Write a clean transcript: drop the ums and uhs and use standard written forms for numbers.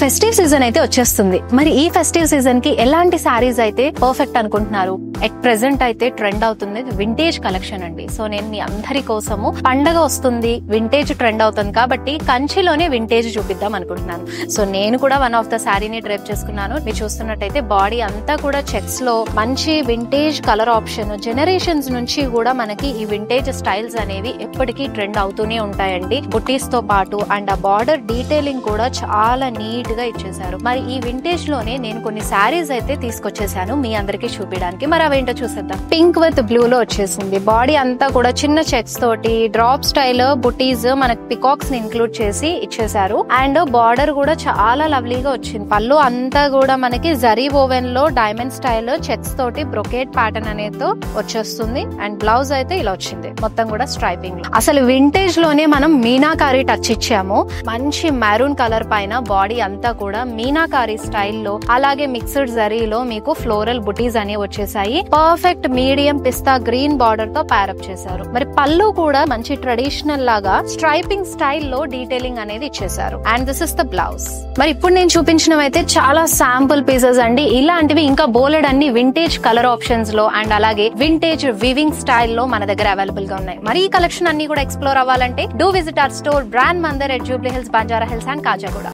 Festive season అయితే వచ్చేస్తుంది. మరి ఈ ఫెస్టివ్ సీజన్ కి ఎలాంటి సారీస్ అయితే పర్ఫెక్ట్ అనుకుంటున్నారు? ఎట్ ప్రెసెంట్ అయితే ట్రెండ్ అవుతుంది వింటేజ్ కలెక్షన్ అండి. సో నేను మీ అందరి కోసము పండగ వస్తుంది, వింటేజ్ ట్రెండ్ అవుతుంది కాబట్టి కంచిలోనే వింటేజ్ చూపిద్దాం అనుకుంటున్నాను. సో నేను కూడా వన్ ఆఫ్ ద శారీని డ్రైప్ చేసుకున్నాను. మీరు చూస్తున్నట్టయితే బాడీ అంతా కూడా చెక్స్ లో మంచి వింటేజ్ కలర్ ఆప్షన్. జనరేషన్స్ నుంచి కూడా మనకి ఈ వింటేజ్ స్టైల్స్ అనేవి ఎప్పటికీ ట్రెండ్ అవుతూనే ఉంటాయండి. బుటీస్ తో పాటు అండ్ ఆ బార్డర్ డీటెయిలింగ్ కూడా చాలా నీట్ గా ఇచ్చేసారు. మరి ఈ వింటేజ్ లోనే నేను కొన్ని శారీస్ అయితే తీసుకొచ్చేసాను మీ అందరికి చూపించడానికి. మరి అవేంటో చూసేద్దాం. పింక్ విత్ బ్లూ లో వచ్చేసింది. బాడీ అంతా కూడా చిన్న చెక్స్ తోటి డ్రాప్ స్టైల్ బుటీస్ మనకి పికాక్స్ ని ఇంక్లూడ్ చేసి ఇచ్చేసారు. అండ్ బార్డర్ కూడా చాలా లవ్లీగా వచ్చింది. పళ్ళు అంతా కూడా మనకి జరీ ఓవెన్ లో డైమండ్ స్టైల్ చెక్స్ తోటి బ్రొకేట్ ప్యాటర్న్ అనేది వచ్చేస్తుంది. అండ్ బ్లౌజ్ అయితే ఇలా వచ్చింది, మొత్తం కూడా స్ట్రైపింగ్ లో. అసలు వింటేజ్ లోనే మనం మీనాకారి టచ్ ఇచ్చాము. మంచి మెరూన్ కలర్ పైన బాడీ అంతా కూడా మీనాకారి స్టైల్లో, అలాగే మిక్స్డ్ జరీలో మీకు ఫ్లోరల్ బుటీస్ అనేవి వచ్చేసాయి. పర్ఫెక్ట్ మీడియం పిస్తా గ్రీన్ బార్డర్ తో ప్యారప్ చేశారు. మరి పళ్ళు కూడా మంచి ట్రెడిషనల్ లాగా స్ట్రైపింగ్ స్టైల్లో డీటెయిలింగ్ అనేది ఇచ్చేసారు. And this is the blouse. మరి ఇప్పుడు నేను చూపించినవైతే చాలా శాంపుల్ పీసెస్ అండి. ఇలాంటివి ఇంకా బోలెడ్ అన్ని వింటేజ్ కలర్ ఆప్షన్స్ లో అండ్ అలాగే వింటేజ్ వివింగ్ స్టైల్లో మన దగ్గర అవైలబుల్ గా ఉన్నాయి. మరి ఈ కలెక్షన్ అన్ని కూడా ఎక్స్ప్లోర్ అవ్వాలంటే do visit our store brand Mandir at Jubilee hills, Banjara hills and Khajaguda.